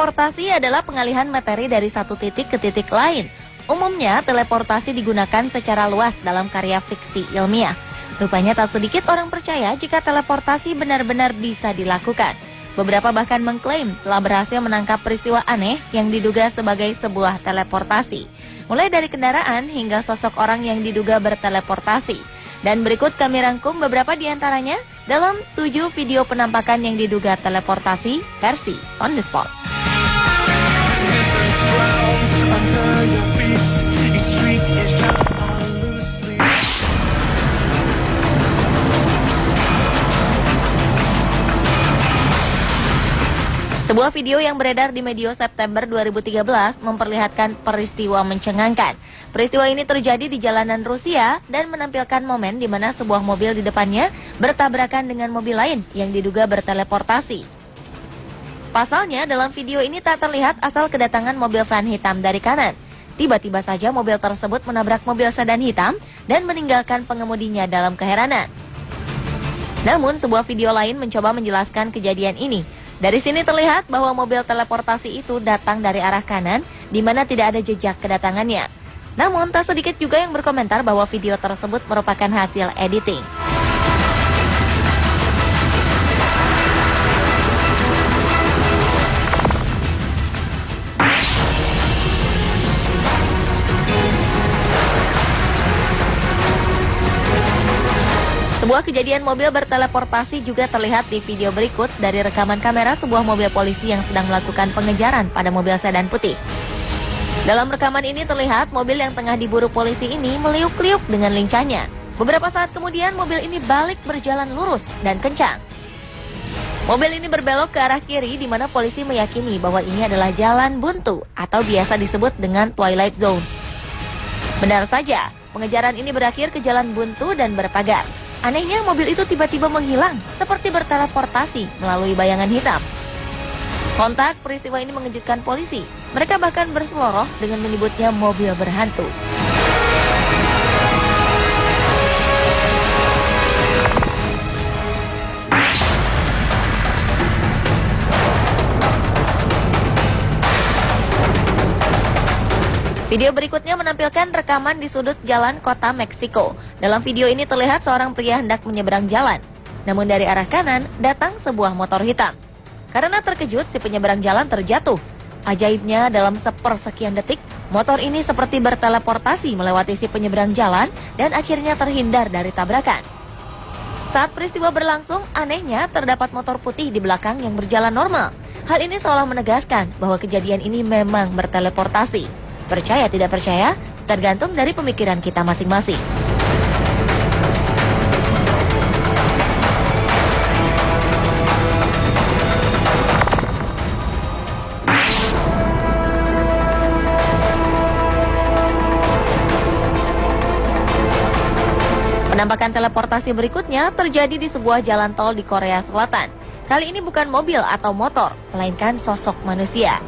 Teleportasi adalah pengalihan materi dari satu titik ke titik lain. Umumnya, teleportasi digunakan secara luas dalam karya fiksi ilmiah. Rupanya tak sedikit orang percaya jika teleportasi benar-benar bisa dilakukan. Beberapa bahkan mengklaim telah berhasil menangkap peristiwa aneh yang diduga sebagai sebuah teleportasi. Mulai dari kendaraan hingga sosok orang yang diduga berteleportasi. Dan berikut kami rangkum beberapa di antaranya dalam 7 video penampakan yang diduga teleportasi versi On The Spot. Sebuah video yang beredar di media September 2013 memperlihatkan peristiwa mencengangkan. Peristiwa ini terjadi di jalanan Rusia dan menampilkan momen di mana sebuah mobil di depannya bertabrakan dengan mobil lain yang diduga berteleportasi. Pasalnya, dalam video ini tak terlihat asal kedatangan mobil van hitam dari kanan. Tiba-tiba saja mobil tersebut menabrak mobil sedan hitam dan meninggalkan pengemudinya dalam keheranan. Namun, sebuah video lain mencoba menjelaskan kejadian ini. Dari sini terlihat bahwa mobil teleportasi itu datang dari arah kanan, di mana tidak ada jejak kedatangannya. Namun, tak sedikit juga yang berkomentar bahwa video tersebut merupakan hasil editing. Sebuah kejadian mobil berteleportasi juga terlihat di video berikut dari rekaman kamera sebuah mobil polisi yang sedang melakukan pengejaran pada mobil sedan putih. Dalam rekaman ini terlihat mobil yang tengah diburu polisi ini meliuk-liuk dengan lincahnya. Beberapa saat kemudian mobil ini balik berjalan lurus dan kencang. Mobil ini berbelok ke arah kiri di mana polisi meyakini bahwa ini adalah jalan buntu atau biasa disebut dengan Twilight Zone. Benar saja, pengejaran ini berakhir ke jalan buntu dan berpagar. Anehnya mobil itu tiba-tiba menghilang seperti berteleportasi melalui bayangan hitam. Sontak peristiwa ini mengejutkan polisi. Mereka bahkan berseloroh dengan menyebutnya mobil berhantu. Video berikutnya menampilkan rekaman di sudut jalan kota Meksiko. Dalam video ini terlihat seorang pria hendak menyeberang jalan. Namun dari arah kanan datang sebuah motor hitam. Karena terkejut, si penyeberang jalan terjatuh. Ajaibnya, dalam sepersekian detik, motor ini seperti berteleportasi melewati si penyeberang jalan dan akhirnya terhindar dari tabrakan. Saat peristiwa berlangsung, anehnya terdapat motor putih di belakang yang berjalan normal. Hal ini seolah menegaskan bahwa kejadian ini memang berteleportasi. Percaya tidak percaya, tergantung dari pemikiran kita masing-masing. Penampakan teleportasi berikutnya terjadi di sebuah jalan tol di Korea Selatan. Kali ini bukan mobil atau motor, melainkan sosok manusia.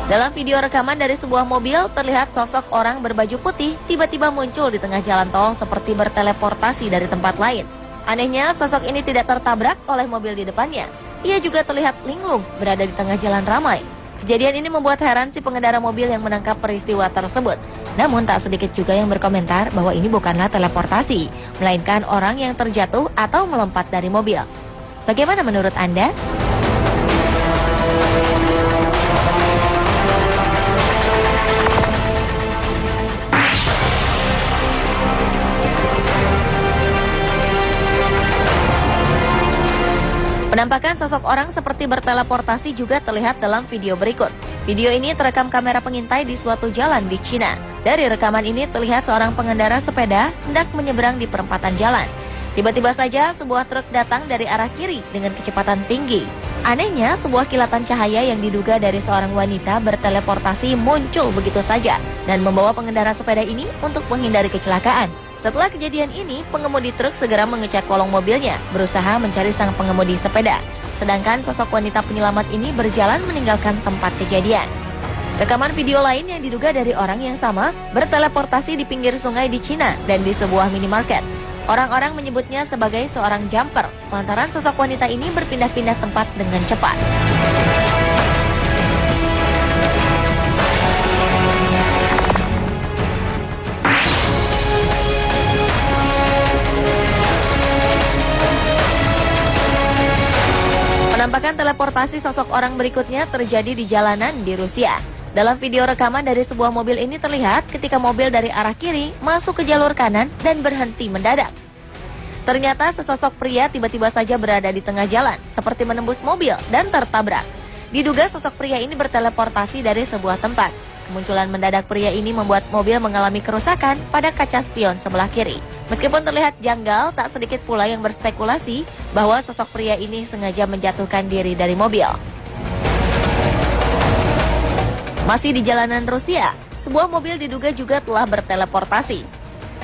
Dalam video rekaman dari sebuah mobil, terlihat sosok orang berbaju putih tiba-tiba muncul di tengah jalan tol seperti berteleportasi dari tempat lain. Anehnya, sosok ini tidak tertabrak oleh mobil di depannya. Ia juga terlihat linglung berada di tengah jalan ramai. Kejadian ini membuat heran si pengendara mobil yang menangkap peristiwa tersebut. Namun tak sedikit juga yang berkomentar bahwa ini bukanlah teleportasi, melainkan orang yang terjatuh atau melompat dari mobil. Bagaimana menurut Anda? Penampakan sosok orang seperti berteleportasi juga terlihat dalam video berikut. Video ini terekam kamera pengintai di suatu jalan di Cina. Dari rekaman ini terlihat seorang pengendara sepeda hendak menyeberang di perempatan jalan. Tiba-tiba saja sebuah truk datang dari arah kiri dengan kecepatan tinggi. Anehnya, sebuah kilatan cahaya yang diduga dari seorang wanita berteleportasi muncul begitu saja dan membawa pengendara sepeda ini untuk menghindari kecelakaan. Setelah kejadian ini, pengemudi truk segera mengecek kolong mobilnya, berusaha mencari sang pengemudi sepeda. Sedangkan sosok wanita penyelamat ini berjalan meninggalkan tempat kejadian. Rekaman video lain yang diduga dari orang yang sama berteleportasi di pinggir sungai di Cina dan di sebuah minimarket. Orang-orang menyebutnya sebagai seorang jumper, lantaran sosok wanita ini berpindah-pindah tempat dengan cepat. Gerakan teleportasi sosok orang berikutnya terjadi di jalanan di Rusia. Dalam video rekaman dari sebuah mobil ini terlihat ketika mobil dari arah kiri masuk ke jalur kanan dan berhenti mendadak. Ternyata sesosok pria tiba-tiba saja berada di tengah jalan, seperti menembus mobil dan tertabrak. Diduga sosok pria ini berteleportasi dari sebuah tempat. Kemunculan mendadak pria ini membuat mobil mengalami kerusakan pada kaca spion sebelah kiri. Meskipun terlihat janggal, tak sedikit pula yang berspekulasi bahwa sosok pria ini sengaja menjatuhkan diri dari mobil. Masih di jalanan Rusia, sebuah mobil diduga juga telah berteleportasi.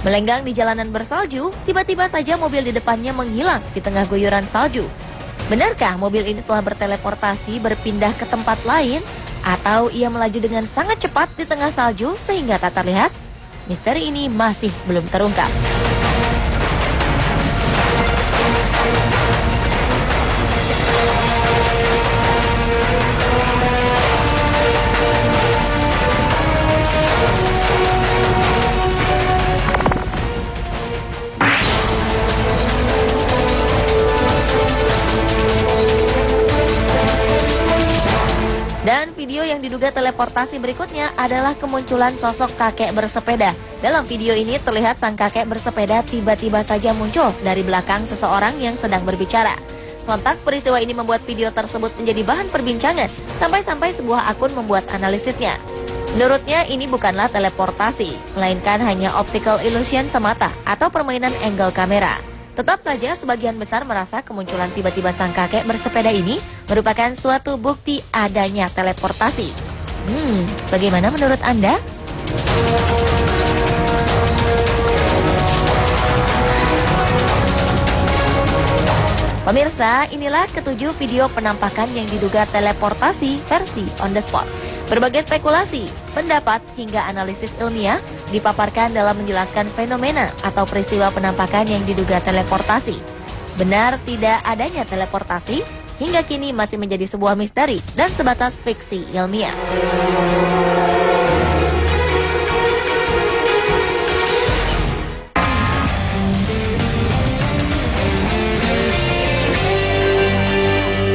Melenggang di jalanan bersalju, tiba-tiba saja mobil di depannya menghilang di tengah guyuran salju. Benarkah mobil ini telah berteleportasi berpindah ke tempat lain? Atau ia melaju dengan sangat cepat di tengah salju sehingga tak terlihat? Misteri ini masih belum terungkap. Dan video yang diduga teleportasi berikutnya adalah kemunculan sosok kakek bersepeda. Dalam video ini terlihat sang kakek bersepeda tiba-tiba saja muncul dari belakang seseorang yang sedang berbicara. Sontak peristiwa ini membuat video tersebut menjadi bahan perbincangan, sampai-sampai sebuah akun membuat analisisnya. Menurutnya ini bukanlah teleportasi, melainkan hanya optical illusion semata atau permainan angle kamera. Tetap saja sebagian besar merasa kemunculan tiba-tiba sang kakek bersepeda ini merupakan suatu bukti adanya teleportasi. Bagaimana menurut Anda? Pemirsa, inilah ketujuh video penampakan yang diduga teleportasi versi on the spot. Berbagai spekulasi, pendapat, hingga analisis ilmiah dipaparkan dalam menjelaskan fenomena atau peristiwa penampakan yang diduga teleportasi. Benar tidak adanya teleportasi, hingga kini masih menjadi sebuah misteri dan sebatas fiksi ilmiah.